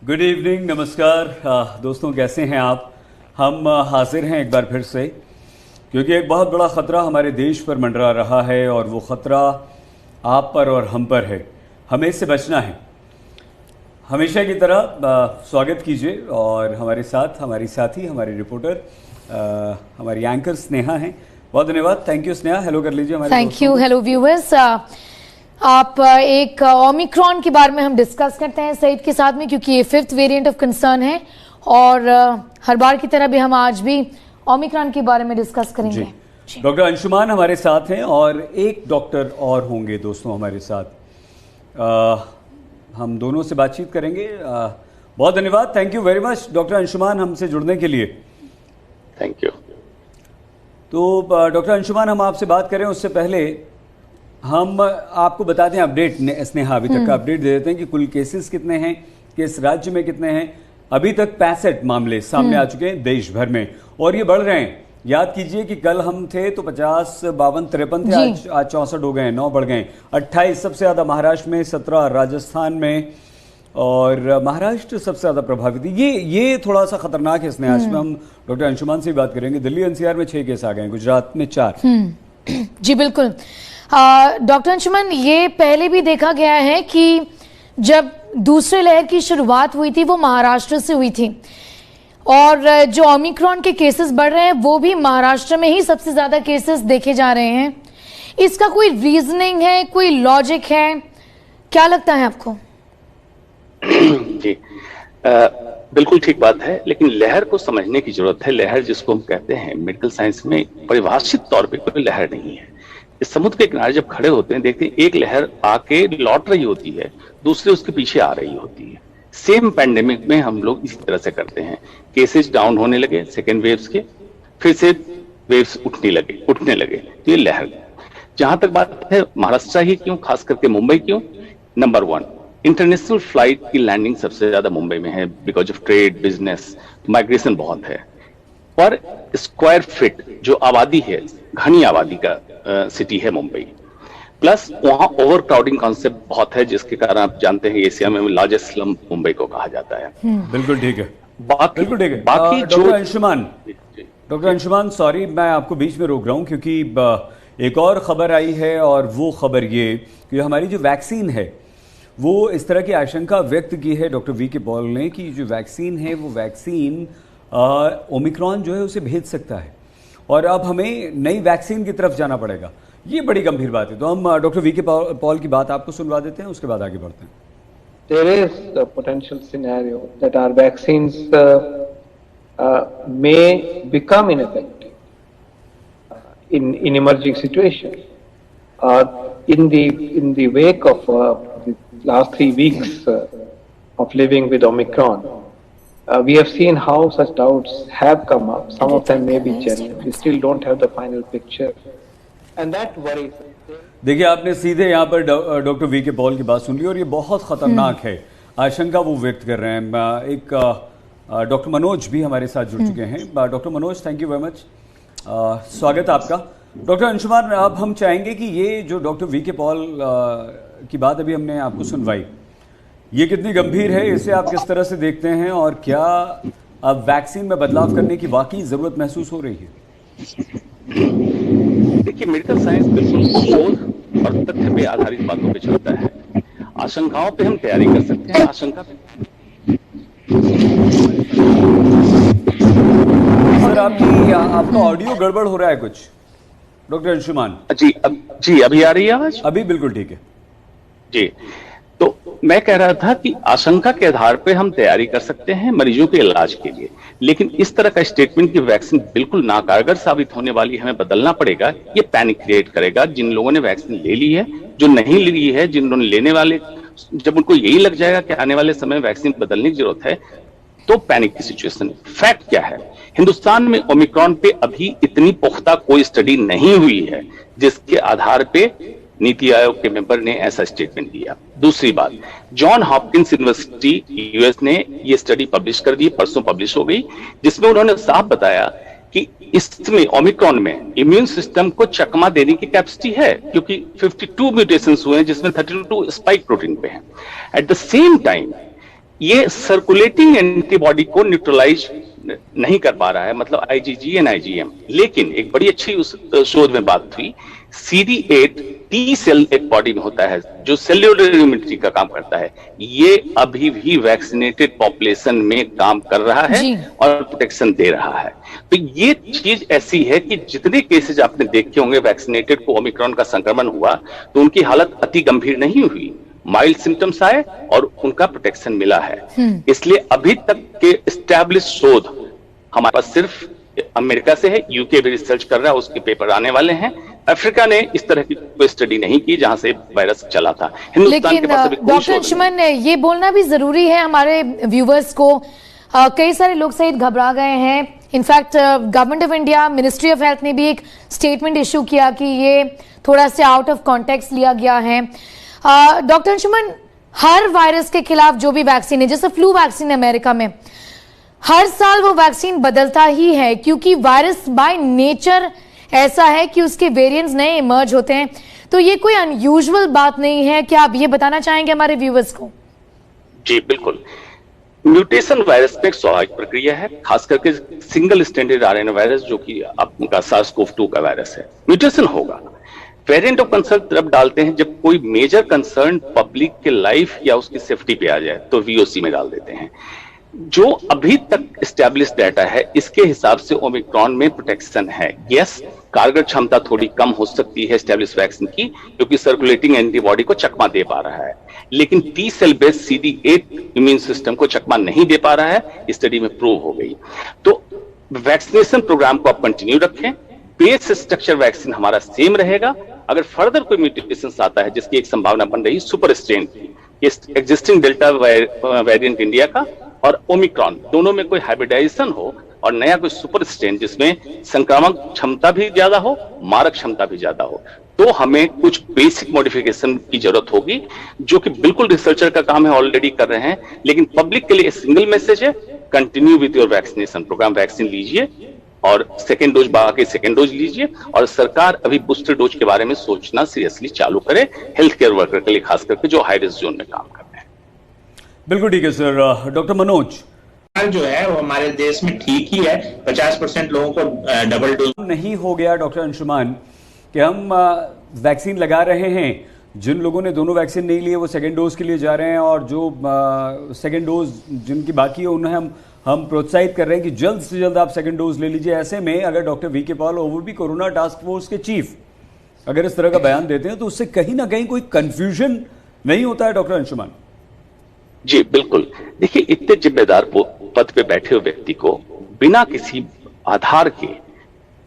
Good evening, नमस्कार दोस्तों, कैसे हैं आप। हम हाजिर हैं एक बार फिर से, क्योंकि एक बहुत बड़ा ख़तरा हमारे देश पर मंडरा रहा है और वो ख़तरा आप पर और हम पर है। हमें इससे बचना है। हमेशा की तरह स्वागत कीजिए और हमारे साथ हमारी साथी, हमारी रिपोर्टर, हमारी एंकर स्नेहा हैं। बहुत धन्यवाद। Thank you Sneha. हेलो कर लीजिए हमारे। Thank you. हेलो व्यूअर्स, आप एक ओमिक्रॉन के बारे में हम डिस्कस करते हैं सईद के साथ में, क्योंकि ये 5th वेरिएंट ऑफ कंसर्न है और हर बार की तरह भी हम आज भी ओमिक्रॉन के बारे में डिस्कस करेंगे। डॉक्टर अंशुमान हमारे साथ हैं और एक डॉक्टर और होंगे दोस्तों हमारे साथ। हम दोनों से बातचीत करेंगे। बहुत धन्यवाद। Thank you very much doctor Anshuman हमसे जुड़ने के लिए। Thank you. तो डॉक्टर अंशुमान, हम आपसे बात करें उससे पहले हम आपको बता दें अपडेट, स्नेहा अभी तक का अपडेट दे देते हैं कि कुल केसेस कितने हैं, किस राज्य में कितने हैं। अभी तक 65 मामले सामने आ चुके हैं देश भर में और ये बढ़ रहे हैं। याद कीजिए कि कल हम थे तो 50, 52, 53 थे, आज 64 हो गए, 9 बढ़ गए। 28 सबसे ज़्यादा महाराष्ट्र में, 17 राजस्थान में और महाराष्ट्र सबसे ज़्यादा प्रभावित है। ये थोड़ा सा खतरनाक है स्नेहा। में हम डॉक्टर अंशुमान से भी बात करेंगे। दिल्ली एनसीआर में 6 केस आ गए हैं, गुजरात में 4। जी बिल्कुल। डॉक्टर अंशुमान, ये पहले भी देखा गया है कि जब दूसरे लहर की शुरुआत हुई थी वो महाराष्ट्र से हुई थी और जो ओमिक्रॉन के केसेस बढ़ रहे हैं वो भी महाराष्ट्र में ही सबसे ज्यादा केसेस देखे जा रहे हैं। इसका कोई रीजनिंग है, कोई लॉजिक है, क्या लगता है आपको? जी बिल्कुल ठीक बात है, लेकिन लहर को समझने की जरूरत है। लहर जिसको हम कहते हैं मेडिकल साइंस में परिभाषित तौर पे कोई लहर नहीं है। इस समुद्र के किनारे जब खड़े होते हैं, देखते हैं एक लहर आके लौट रही होती है, दूसरी उसके पीछे आ रही होती है। सेम पैंडेमिक में हम लोग इसी तरह से करते हैं। केसेस डाउन होने लगे सेकेंड वेव्स के, फिर से वेव्स उठने लगे। तो ये लहर। जहां तक बात है महाराष्ट्र ही क्यों, खास करके मुंबई क्यों, नंबर 1 इंटरनेशनल फ्लाइट की लैंडिंग सबसे ज्यादा मुंबई में है। Because of trade, business, migration बहुत है। पर स्क्वायर फिट जो आबादी है, घनी आबादी का सिटी है मुंबई, प्लस वहां ओवर क्राउडिंग कॉन्सेप्ट बहुत है, जिसके कारण आप जानते हैं एशिया में लार्जेस्ट स्लम मुंबई को कहा जाता है। बिल्कुल ठीक है। बिल्कुल ठीक है। बाकी डॉक्टर अंशुमान, सॉरी मैं आपको बीच में रोक रहा हूं, क्योंकि एक और खबर आई है और वो खबर ये कि हमारी जो वैक्सीन है वो इस तरह की आशंका व्यक्त की है डॉक्टर वी के पॉल ने कि जो वैक्सीन है वो वैक्सीन ओमिक्रॉन जो है उसे भेज सकता है और अब हमें नई वैक्सीन की तरफ जाना पड़ेगा। ये बड़ी गंभीर बात है। तो हम डॉक्टर वी के पॉल की बात आपको सुनवा देते हैं, उसके बाद आगे बढ़ते हैं। There is a potential scenario that our vaccines may become ineffective in emerging situations. In the wake of the last 3 weeks of living with Omicron, we have seen how such doubts have come up. Some of them may be genuine. We still don't have the final picture, and that worries us. देखिए, आपने सीधे यहाँ पर doctor V के Paul की बात सुन ली और ये बहुत खतरनाक है। आशंका वो व्यक्त कर रहे हैं। एक डॉक्टर मनोज भी हमारे साथ जुड़ चुके हैं। Doctor Manoj, thank you very much, स्वागत आपका। डॉक्टर अंशुमान, अब हम चाहेंगे कि ये जो डॉक्टर वी के पॉल की बात अभी हमने आपको सुनवाई, ये कितनी गंभीर है, इसे आप किस तरह से देखते हैं और क्या अब वैक्सीन में बदलाव करने की वाकई जरूरत महसूस हो रही है? देखिए, मेडिकल साइंस बिल्कुल शोध और तथ्य पे आधारित बातों पे चलता है। आशंकाओं पे हम तैयारी कर सकते हैं। आशंका पे सर आपका ऑडियो गड़बड़ हो रहा है कुछ, डॉक्टर अंशुमान। जी अभी आ रही है आवाज? अभी बिल्कुल ठीक है जी। तो मैं कह रहा था कि आशंका के आधार पर हम तैयारी कर सकते हैं मरीजों के इलाज के लिए, लेकिन इस तरह का स्टेटमेंट कि वैक्सीन बिल्कुल नाकारगर साबित होने वाली हमें बदलना पड़ेगा, ये पैनिक क्रिएट करेगा। जिन लोगों ने वैक्सीन ले ली है, जो नहीं ली है, जिन लोगों ने लेने वाले, जब उनको यही लग जाएगा कि आने वाले समय में वैक्सीन बदलने की जरूरत है, तो पैनिक की सिचुएशन। फैक्ट क्या है, हिंदुस्तान में ओमिक्रॉन पे अभी इतनी पुख्ता कोई स्टडी नहीं हुई है जिसके आधार पे नीति आयोग के मेंबर ने ऐसा स्टेटमेंट दिया। दूसरी बात, जॉन हॉपकिंस यूनिवर्सिटी यूएस ने ये स्टडी पब्लिश कर दी, परसों पब्लिश हो गई, जिसमें उन्होंने साफ बताया कि इसमें ओमिक्रॉन में इम्यून सिस्टम को चकमा देने की कैपेसिटी है, क्योंकि 52 म्यूटेशंस हुए हैं जिसमें 32 स्पाइक प्रोटीन पे हैं। एट द सेम टाइम ये सर्कुलेटिंग एंटीबॉडी को न्यूट्रलाइज नहीं कर पा रहा है, मतलब IgG एंड IgM। लेकिन एक बड़ी अच्छी उस शोध में बात हुई, CD8 टी सेल एक बॉडी में होता है जो सेल्यूलर इम्यूनिटी का काम करता है, ये अभी भी वैक्सीनेटेड पॉपुलेशन में काम कर रहा है और प्रोटेक्शन दे रहा है। तो ये चीज ऐसी है कि जितने केसेस आपने देखे होंगे वैक्सीनेटेड को ओमिक्रॉन का संक्रमण हुआ तो उनकी हालत अति गंभीर नहीं हुई, माइल्ड सिम्टम्स आए और उनका प्रोटेक्शन मिला है। इसलिए अभी तक के एस्टैब्लिश शोध हमारे पास सिर्फ अमेरिका से है, यूके भी रिसर्च कर रहा है, उसके पेपर आने वाले हैं। अफ्रीका ने इस तरह की कोई स्टडी नहीं की जहां से वायरस चला था। लेकिन डॉक्टर अंशुमन, ये बोलना भी जरूरी है हमारे व्यूवर्स को, कई सारे लोग सहित घबरा गए हैं। In fact government of India, ministry of health ने भी एक स्टेटमेंट इशू किया कि ये थोड़ा सा आउट ऑफ कॉन्टेक्स्ट लिया गया है। डॉक्टर अंशुमन, हर वायरस के खिलाफ जो भी वैक्सीन है, जैसे फ्लू वैक्सीन अमेरिका में, हर साल वो वैक्सीन बदलता ही है क्योंकि वायरस बाय नेचर ऐसा है कि उसके वेरिएंट्स नए इमर्ज होते हैं। तो ये कोई अनयूजुअल बात नहीं है, क्या आप ये बताना चाहेंगे हमारे व्यूवर्स को? जी बिल्कुल, म्यूटेशन वायरस में एक स्वाभाविक प्रक्रिया है, खास करके सिंगल स्ट्रैंडेड RNA वायरस जो कि आपका SARS-CoV-2 का वायरस है। म्यूटेशन होगा, वेरिएंट ऑफ कंसर्न तब डालते हैं जब कोई मेजर कंसर्न पब्लिक के लाइफ या उसकी सेफ्टी पे आ जाए तो VOC में डाल देते हैं। जो अभी तक एस्टैब्लिश डाटा है इसके हिसाब से ओमिक्रॉन में प्रोटेक्शन है। यस, कारगर क्षमता थोड़ी कम हो सकती है एस्टैब्लिश वैक्सीन की क्योंकि सर्कुलेटिंग एंटीबॉडी को चकमा दे पा रहा है, लेकिन T cell based CD8 immune system को चकमा नहीं दे पा रहा है, स्टडी में प्रूव हो गई। तो वैक्सीनेशन प्रोग्राम को आप कंटिन्यू रखें, बेस स्ट्रक्चर वैक्सीन हमारा सेम रहेगा। अगर फर्दर कोई म्यूटेशन आता है जिसकी एक संभावना बन रही सुपर स्ट्रेन की, एग्जिस्टिंग डेल्टा वेरिएंट इंडिया का और ओमिक्रॉन दोनों में कोई हाइब्रिडाइजेशन हो और नया कोई सुपर स्ट्रेन जिसमें संक्रामक क्षमता भी ज्यादा हो, मारक क्षमता भी ज्यादा हो, तो हमें कुछ बेसिक मॉडिफिकेशन की जरूरत होगी, जो कि बिल्कुल रिसर्चर का काम है, ऑलरेडी कर रहे हैं। लेकिन पब्लिक के लिए सिंगल मैसेज है, continue with your vaccination programme, vaccine लीजिए और सेकेंड डोज बाकी सेकेंड डोज लीजिए। और सरकार अभी बूस्टर डोज के बारे में सोचना सीरियसली चालू करे हेल्थ केयर वर्कर के लिए, खास करके जो हाई रिस्क जोन में काम कर रहे हैं। बिल्कुल ठीक है सर। डॉक्टर मनोज, जो है वो हमारे देश में ठीक ही है, 50% लोगों को डबल डोज नहीं हो गया डॉक्टर अंशुमान कि हम वैक्सीन लगा रहे हैं, जिन लोगों ने दोनों वैक्सीन नहीं लिए वो सेकेंड डोज के लिए जा रहे हैं और जो सेकेंड डोज जिनकी बाकी है उन्हें हम प्रोत्साहित कर रहे हैं कि जल्द से जल्द आप सेकेंड डोज ले लीजिए। ऐसे में अगर डॉक्टर वी के पॉल, वो भी कोरोना टास्क फोर्स के चीफ, अगर इस तरह का बयान देते हैं तो उससे कहीं ना कहीं कोई कंफ्यूजन नहीं होता है डॉक्टर अंशुमान? जी बिल्कुल, देखिए इतने जिम्मेदार पद पे बैठे हुए व्यक्ति को बिना किसी आधार के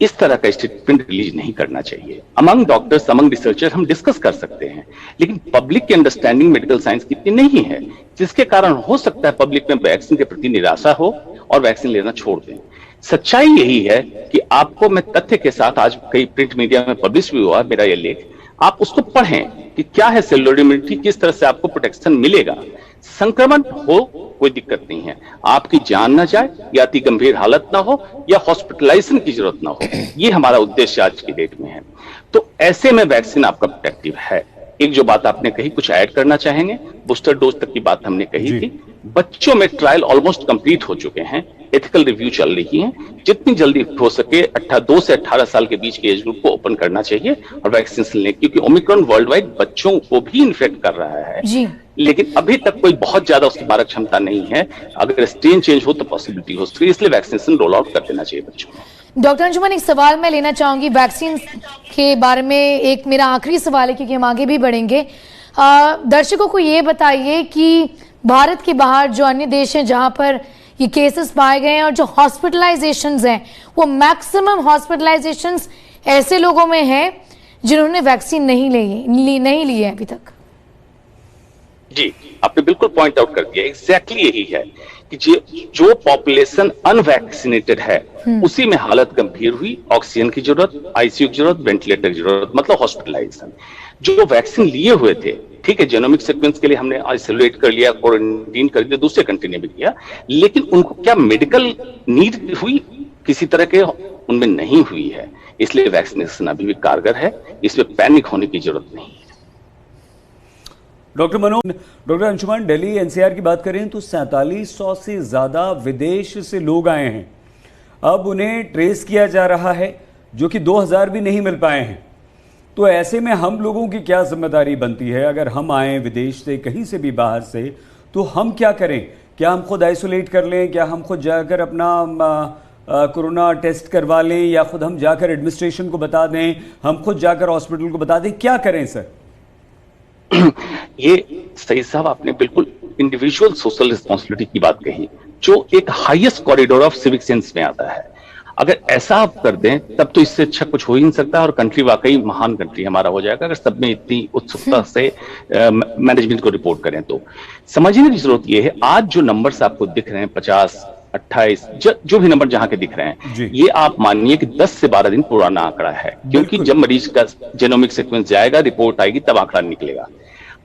इस तरह का स्टेटमेंट रिलीज नहीं करना चाहिए। अमंग डॉक्टर्स, अमंग रिसर्चर हम डिस्कस कर सकते हैं, लेकिन पब्लिक की अंडरस्टैंडिंग मेडिकल साइंस की इतनी नहीं है, जिसके कारण हो सकता है पब्लिक में वैक्सीन के प्रति निराशा हो और वैक्सीन लेना छोड़ दें। सच्चाई यही है कि आपको मैं तथ्य के साथ, आज कई प्रिंट मीडिया में पब्लिश भी हुआ मेरा यह लेख, आप उसको पढ़ें कि क्या है सेलुलर इम्यूनिटी, किस तरह से आपको प्रोटेक्शन मिलेगा। संक्रमण हो कोई दिक्कत नहीं है, आपकी जान ना जाए या अति गंभीर हालत ना हो या हॉस्पिटलाइजेशन की जरूरत ना हो, ये हमारा उद्देश्य आज की डेट में है। तो ऐसे में वैक्सीन आपका प्रोटेक्टिव है। एक जो बात आपने कही, कुछ ऐड करना चाहेंगे? बूस्टर डोज तक की बात हमने कही थी। बच्चों में ट्रायल ऑलमोस्ट कंप्लीट हो चुके हैं, एथिकल रिव्यू चल रही है। जितनी जल्दी हो सके 2 से 18 साल के बीच के एज ग्रुप को ओपन करना चाहिए और वैक्सीन लें, क्योंकि ओमिक्रॉन वर्ल्ड वाइड बच्चों को भी इन्फेक्ट कर रहा है जी। लेकिन अभी तक कोई बहुत ज्यादा उसकी मारक क्षमता नहीं है। अगर स्ट्रेन चेंज हो तो पॉसिबिलिटी हो सकती है, इसलिए वैक्सीनेशन रोल आउट कर देना चाहिए बच्चों में। डॉक्टर अंशुमन, एक सवाल मैं लेना चाहूंगी वैक्सीन के बारे में, एक मेरा आखिरी सवाल है क्योंकि हम आगे भी बढ़ेंगे। दर्शकों को ये बताइए कि भारत के बाहर जो अन्य देश हैं जहां पर ये केसेस पाए गए हैं और जो हॉस्पिटलाइजेशंस हैं, वो मैक्सिमम हॉस्पिटलाइजेशंस ऐसे लोगों में है जिन्होंने वैक्सीन नहीं ली है अभी तक। जी, आपने बिल्कुल पॉइंट आउट कर दिया, एग्जैक्टली यही है कि जो पॉपुलेशन अनवैक्सीनेटेड है उसी में हालत गंभीर हुई, ऑक्सीजन की जरूरत, आईसीयू की जरूरत, वेंटिलेटर की जरूरत, मतलब हॉस्पिटलाइजेशन। जो वैक्सीन लिए हुए थे, ठीक है, जेनोमिक सीक्वेंस के लिए हमने आइसोलेट कर लिया, क्वारंटीन कर दिया, दूसरे कंट्री ने भी किया, लेकिन उनको क्या मेडिकल नीड हुई? किसी तरह के उनमें नहीं हुई है। इसलिए वैक्सीनेशन अभी भी कारगर है, इसमें पैनिक होने की जरूरत नहीं है। डॉक्टर अंशुमान, दिल्ली एनसीआर की बात करें तो 4700 से ज़्यादा विदेश से लोग आए हैं। अब उन्हें ट्रेस किया जा रहा है, जो कि 2000 भी नहीं मिल पाए हैं। तो ऐसे में हम लोगों की क्या जिम्मेदारी बनती है? अगर हम आए विदेश से, कहीं से भी बाहर से, तो हम क्या करें? क्या हम खुद आइसोलेट कर लें? क्या हम खुद जाकर अपना कोरोना टेस्ट करवा लें, या खुद हम जाकर एडमिनिस्ट्रेशन को बता दें, हम खुद जाकर हॉस्पिटल को बता दें? क्या करें सर? ये सही साहब, आपने बिल्कुल इंडिविजुअल सोशल रिस्पॉन्सिबिलिटी की बात कही, जो एक highest corridor of civic sense में आता है। अगर ऐसा आप कर दें तब तो इससे अच्छा कुछ हो ही नहीं सकता, और कंट्री वाकई महान कंट्री हमारा हो जाएगा अगर सब में इतनी उत्सुकता से मैनेजमेंट को रिपोर्ट करें। तो समझने की जरूरत यह है, आज जो नंबर्स आपको दिख रहे हैं 50, 28, जो भी नंबर जहां के दिख रहे हैं, ये आप मानिए कि 10 से 12 दिन पुराना आंकड़ा है, क्योंकि जब मरीज का जेनोमिक सीक्वेंस जाएगा, रिपोर्ट आएगी, तब आंकड़ा निकलेगा।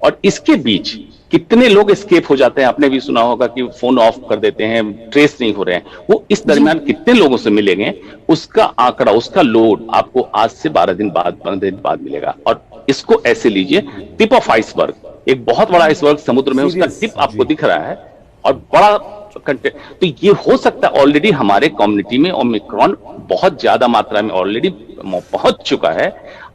और इसके बीच कितने लोग एस्केप हो जाते हैं, आपने भी सुना होगा कि फोन ऑफ कर देते हैं, ट्रेस नहीं हो रहे हैं, वो इस दरमियान कितने लोगों से मिलेंगे, उसका आंकड़ा, उसका लोड आपको आज से 12 दिन बाद, 15 दिन बाद मिलेगा। और इसको ऐसे लीजिए, टिप ऑफ आइसबर्ग, एक बहुत बड़ा आइसबर्ग समुद्र में, उसका टिप आपको दिख रहा है और बड़ा कंटेंट। तो ये हो सकता है ऑलरेडी हमारे कम्युनिटी में ओमिक्रॉन बहुत ज्यादा मात्रा में ऑलरेडी पहुंच चुका है,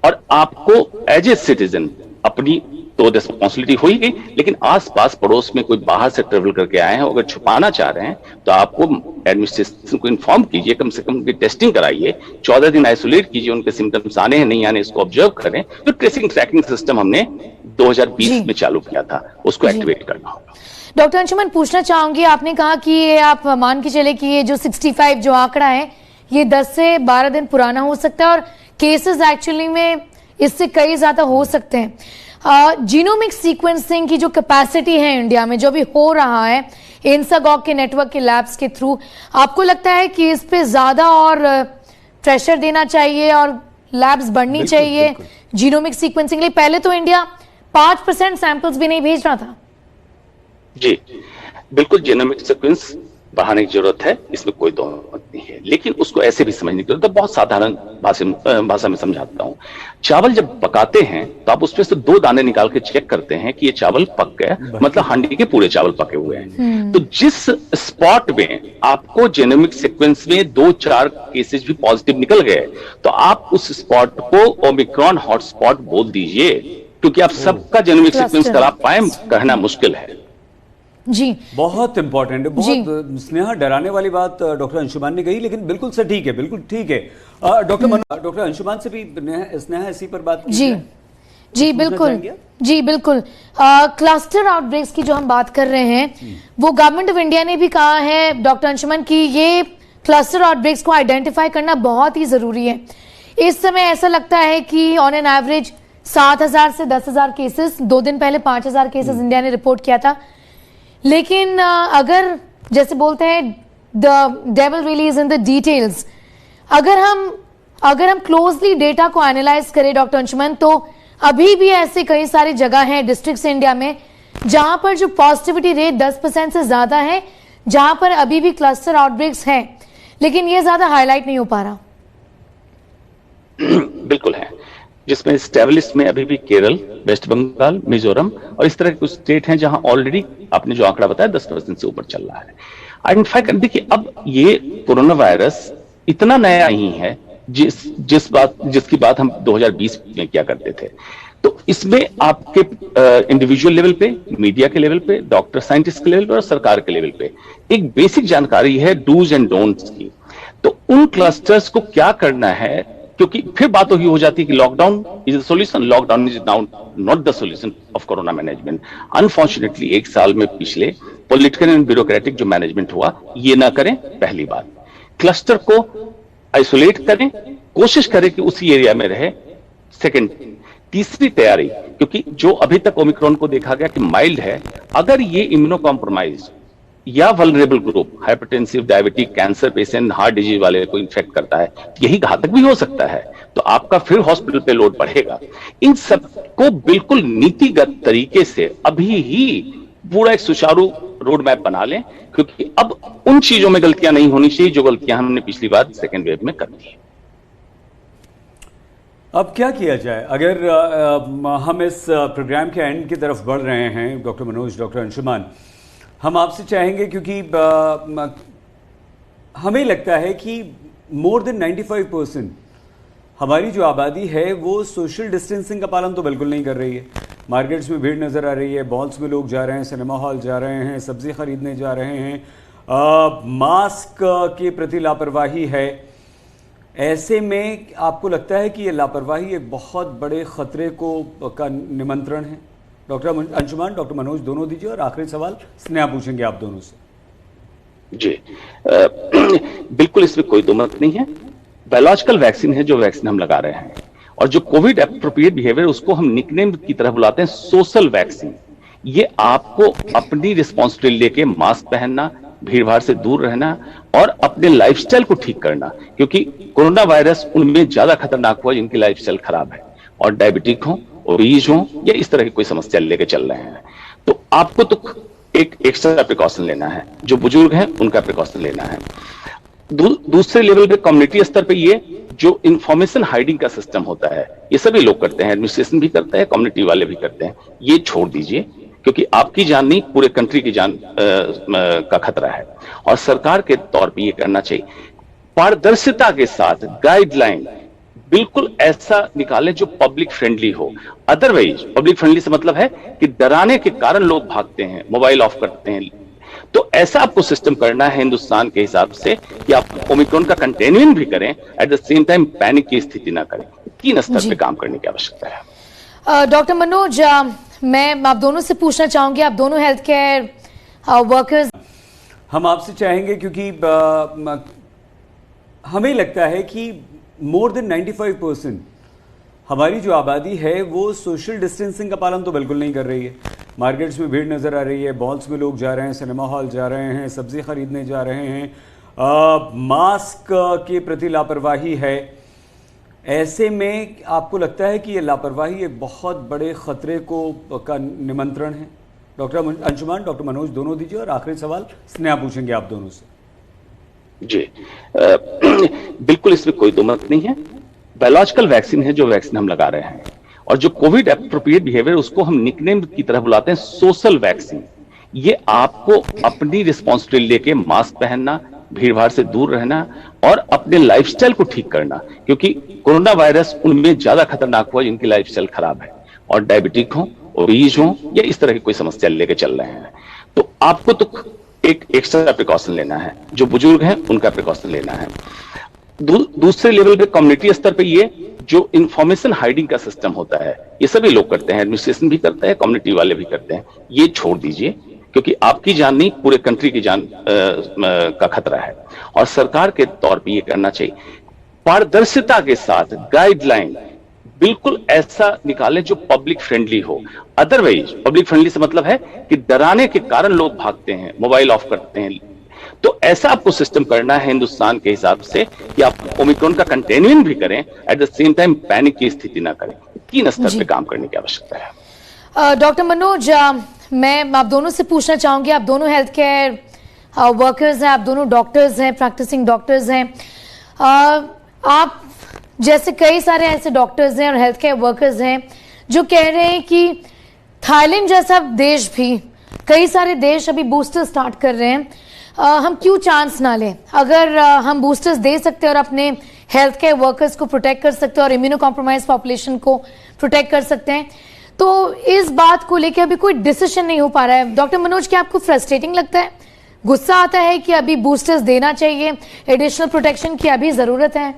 और आपको एज ए सिटीजन अपनी तो रिस्पॉन्सिबिलिटी हो ही गई, लेकिन आसपास पड़ोस में कोई बाहर से ट्रेवल करके आए हैं, अगर छुपाना चाह रहे हैं तो आपको एडमिनिस्ट्रेशन को इन्फॉर्म कीजिए, कम से कम उनकी टेस्टिंग कराइए, 14 दिन आइसोलेट कीजिए, उनके सिम्टम्स आने हैं नहीं आने इसको ऑब्जर्व करें। तो ट्रेसिंग ट्रैकिंग सिस्टम हमने 2020 में चालू किया था, उसको एक्टिवेट करना होगा। डॉक्टर अंशुमन, पूछना चाहूंगी, आपने कहा कि ये आप मान के चले कि ये जो 65 जो आंकड़ा है, ये 10 से 12 दिन पुराना हो सकता है, और केसेस एक्चुअली में इससे कई ज्यादा हो सकते हैं। जीनोमिक सीक्वेंसिंग की जो कैपेसिटी है इंडिया में, जो भी हो रहा है इंसागॉग के नेटवर्क के लैब्स के थ्रू, आपको लगता है कि इस पे ज्यादा और प्रेशर देना चाहिए और लैब्स बढ़नी चाहिए जीनोमिक सीक्वेंसिंग लिए? पहले तो इंडिया 5% सैंपल्स भी नहीं भेज रहा था। जी बिल्कुल, जीनोमिक सीक्वेंस बढ़ाने की जरूरत है, इसमें कोई दो मत नहीं है, लेकिन उसको ऐसे भी समझने की जरूरत है। बहुत साधारण भाषा में समझाता हूं। चावल जब पकाते हैं तो आप उसमें से 2 दाने निकाल के चेक करते हैं कि ये चावल पक गया, मतलब हांडी के पूरे चावल पके हुए हैं। तो जिस स्पॉट में आपको जेनोमिक सीक्वेंस में 2-4 केसेस भी पॉजिटिव निकल गए, तो आप उस स्पॉट को ओमिक्रॉन हॉटस्पॉट बोल दीजिए, क्योंकि आप सबका जेनोमिक सीक्वेंस करा पाए कहना मुश्किल है। जी, बहुत इंपॉर्टेंट है, बहुत स्नेहा डराने वाली बात डॉक्टर अंशुमान ने कही, लेकिन बिल्कुल सटीक है, बिल्कुल ठीक है। डॉक्टर अंशुमान से भी स्नेहा इसी पर बात की जी जी बिल्कुल, जी बिल्कुल। क्लस्टर आउटब्रेक्स की जो हम बात कर रहे हैं, वो गवर्नमेंट ऑफ इंडिया ने भी कहा है डॉक्टर अंशुमान की ये क्लस्टर आउटब्रेक्स को आइडेंटिफाई करना बहुत ही जरूरी है। इस समय ऐसा लगता है कि ऑन एन एवरेज 7000 से 10,000 केसेस, 2 दिन पहले 5000 केसेस इंडिया ने रिपोर्ट किया था। लेकिन अगर जैसे बोलते हैं the devil really is in the details, अगर हम क्लोजली डेटा को एनालाइज करें डॉक्टर अंशुमन, तो अभी भी ऐसे कई सारी जगह हैं डिस्ट्रिक्ट्स इंडिया में जहां पर जो पॉजिटिविटी रेट 10% से ज्यादा है, जहां पर अभी भी क्लस्टर आउटब्रेक्स हैं, लेकिन ये ज्यादा हाईलाइट नहीं हो पा रहा। बिल्कुल है, जिसमें स्टेबलिश में अभी भी केरल, वेस्ट बंगाल, मिजोरम और इस तरह के कुछ स्टेट हैं जहां ऑलरेडी आपने जो आंकड़ा बताया 10% से ऊपर चल रहा है। आइडेंटिफाई कर देखिए, अब ये कोरोना वायरस इतना नया नहीं है जिसकी बात हम 2020 में किया करते थे। तो इसमें आपके इंडिविजुअल लेवल पे, मीडिया के लेवल पे, डॉक्टर साइंटिस्ट के लेवल पे और सरकार के लेवल पे एक बेसिक जानकारी है डूज एंड डोंट्स की। तो उन क्लस्टर्स को क्या करना है, क्योंकि फिर बात हो जाती है कि lockdown is the solution. Lockdown is now not the solution of corona management. Unfortunately 1 साल में पिछले पॉलिटिकल एंड ब्यूरोक्रेटिक जो मैनेजमेंट हुआ, ये ना करें। पहली बात, क्लस्टर को आइसोलेट करें, कोशिश करें कि उसी एरिया में रहे। सेकंड, तीसरी तैयारी, क्योंकि जो अभी तक ओमिक्रॉन को देखा गया कि माइल्ड है, अगर ये इम्यूनो कॉम्प्रोमाइज या vulnerable group, hypertensive, diabetic, cancer patient, heart disease वाले को इन्फेक्ट करता है, यही घातक भी हो सकता है, तो आपका फिर हॉस्पिटल पे लोड बढ़ेगा। इन सब को बिल्कुल नीतिगत तरीके से अभी ही पूरा एक सुचारू रोड मैप बना लें, क्योंकि अब उन चीजों में गलतियां नहीं होनी चाहिए जो गलतियां हमने पिछली बार सेकेंड वेव में कर दी। अब क्या किया जाए? अगर हम इस प्रोग्राम के एंड की तरफ बढ़ रहे हैं, डॉक्टर मनोज, डॉक्टर अंशुमान, हम आपसे चाहेंगे, क्योंकि हमें लगता है कि मोर देन 95% हमारी जो आबादी है वो सोशल डिस्टेंसिंग का पालन तो बिल्कुल नहीं कर रही है। मार्केट्स में भीड़ नज़र आ रही है, मॉल्स में लोग जा रहे हैं, सिनेमा हॉल जा रहे हैं, सब्जी खरीदने जा रहे हैं, मास्क के प्रति लापरवाही है। ऐसे में आपको लगता है कि ये लापरवाही एक बहुत बड़े खतरे का निमंत्रण है? डॉक्टर अंशुमान, डॉक्टर मनोज, दोनों दीजिए, और आखिरी सवाल स्नेहा पूछेंगे आप दोनों से। जी बिल्कुल, इसमें कोई दो मत नहीं है। बायोलॉजिकल वैक्सीन है जो वैक्सीन हम लगा रहे हैं, और जो कोविड एप्रोप्रिएट बिहेवियर, उसको हम निकनेम की तरह बुलाते हैं सोशल वैक्सीन। ये आपको अपनी रिस्पॉन्सिबिलिटी लेके मास्क पहनना, भीड़ भाड़ से दूर रहना और अपने लाइफस्टाइल को ठीक करना, क्योंकि कोरोना वायरस उनमें ज्यादा खतरनाक हुआ जिनकी लाइफस्टाइल खराब है और डायबिटिक हो, ओबीज हो या इस तरह की कोई समस्या लेके चल रहे हैं। तो आपको तो एक एक्स्ट्रा प्रिकॉशन लेना है, जो बुजुर्ग हैं उनका प्रिकॉशन लेना है। दूसरे लेवल पे कम्युनिटी स्तर पे ये जो इंफॉर्मेशन हाइडिंग का सिस्टम होता है, ये सभी लोग करते हैं, एडमिनिस्ट्रेशन भी करता है, कम्युनिटी वाले भी करते हैं। ये छोड़ दीजिए, क्योंकि आपकी जान नहीं, पूरे कंट्री की जान का खतरा है। और सरकार के तौर पे ये करना चाहिए, पारदर्शिता के साथ गाइडलाइन बिल्कुल ऐसा निकालें जो पब्लिक फ्रेंडली हो। अदरवाइज पब्लिक फ्रेंडली से मतलब है कि डराने के कारण लोग भागते हैं, मोबाइल ऑफ करते हैं। तो ऐसा आपको सिस्टम करना है हिंदुस्तान के हिसाब से कि आप ओमिक्रॉन का कंटेनमेंट भी करें, at the same time panic की स्थिति ना करें। 3 स्तर पे काम करने की आवश्यकता है। डॉक्टर मनोज, मैं आप दोनों से पूछना चाहूंगी, आप दोनों हेल्थ केयर वर्कर्स, हम आपसे चाहेंगे, क्योंकि हमें लगता है कि मोर देन 95% हमारी जो आबादी है वो सोशल डिस्टेंसिंग का पालन तो बिल्कुल नहीं कर रही है। मार्केट्स में भीड़ नज़र आ रही है, मॉल्स में लोग जा रहे हैं, सिनेमा हॉल जा रहे हैं, सब्जी खरीदने जा रहे हैं, मास्क के प्रति लापरवाही है। ऐसे में आपको लगता है कि ये लापरवाही एक बहुत बड़े खतरे का निमंत्रण है? डॉक्टर अंशुमान, डॉक्टर मनोज, दोनों दीजिए, और आखिरी सवाल स्नेहा पूछेंगे आप दोनों से। जी बिल्कुल, इसमें कोई दो मत नहीं है। बायोलॉजिकल वैक्सीन है जो वैक्सीन हम लगा रहे हैं, और जो कोविड एप्रोप्रिएट बिहेवियर, उसको हम निकनेम की तरह बुलाते हैं सोशल वैक्सीन। ये आपको अपनी रिस्पॉन्सिबिलिटी लेके मास्क पहनना, भीड़ भाड़ से दूर रहना और अपने लाइफस्टाइल को ठीक करना, क्योंकि कोरोना वायरस उनमें ज्यादा खतरनाक हुआ जिनकी लाइफस्टाइल खराब है और डायबिटिक हो, ओबीज हो या इस तरह की कोई समस्या लेके चल रहे हैं। तो आपको तो एक एक्स्ट्रा प्रिकॉशन लेना है, जो बुजुर्ग हैं उनका प्रिकॉशन लेना है। दूसरे लेवल पे कम्युनिटी स्तर पे ये जो इंफॉर्मेशन हाइडिंग का सिस्टम होता है, ये सभी लोग करते हैं, एडमिनिस्ट्रेशन भी करता है, कम्युनिटी वाले भी करते हैं। ये छोड़ दीजिए, क्योंकि आपकी जान नहीं, पूरे कंट्री की जान का खतरा है। और सरकार के तौर पे ये करना चाहिए, पारदर्शिता के साथ गाइडलाइन बिल्कुल ऐसा निकालें जो पब्लिक फ्रेंडली हो। अदरवाइज पब्लिक फ्रेंडली से मतलब है कि डराने के कारण लोग भागते हैं, मोबाइल ऑफ करते हैं। तो ऐसा आपको सिस्टम करना है हिंदुस्तान के हिसाब से कि आप ओमिक्रॉन का कंटेनमेंट भी करें, at the same time panic की स्थिति ना करें। 3 स्तर पे काम करने की आवश्यकता है। डॉक्टर मनोज, मैं आप दोनों से पूछना चाहूंगी, आप दोनों हेल्थ केयर वर्कर्स हैं, आप दोनों डॉक्टर्स हैं, प्रैक्टिसिंग डॉक्टर्स हैं। आप जैसे कई सारे ऐसे डॉक्टर्स हैं और हेल्थ केयर वर्कर्स हैं जो कह रहे हैं कि थाईलैंड जैसा देश भी, कई सारे देश अभी बूस्टर स्टार्ट कर रहे हैं, हम क्यों चांस ना लें? अगर हम बूस्टर्स दे सकते हैं और अपने हेल्थ केयर वर्कर्स को प्रोटेक्ट कर सकते हैं और इम्यूनो कॉम्प्रोमाइज पॉपुलेशन को प्रोटेक्ट कर सकते हैं, तो इस बात को लेकर अभी कोई डिसीजन नहीं हो पा रहा है। डॉक्टर मनोज, क्या आपको फ्रस्ट्रेटिंग लगता है, गुस्सा आता है कि अभी बूस्टर्स देना चाहिए, एडिशनल प्रोटेक्शन की अभी जरूरत है?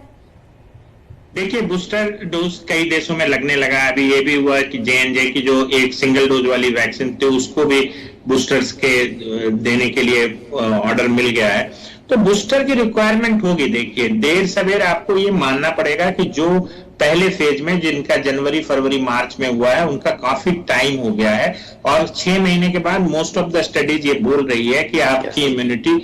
देखिए, बूस्टर डोज कई देशों में लगने लगा है। अभी ये भी हुआ कि J&J की जो एक सिंगल डोज वाली वैक्सीन थी, उसको भी बूस्टर्स के देने के लिए ऑर्डर मिल गया है। तो बूस्टर की रिक्वायरमेंट होगी। देखिए, देर सवेर आपको ये मानना पड़ेगा कि जो पहले फेज में जिनका जनवरी, फरवरी, मार्च में हुआ है, उनका काफी टाइम हो गया है और 6 महीने के बाद मोस्ट ऑफ द स्टडीज ये बोल रही है कि आपकी इम्यूनिटी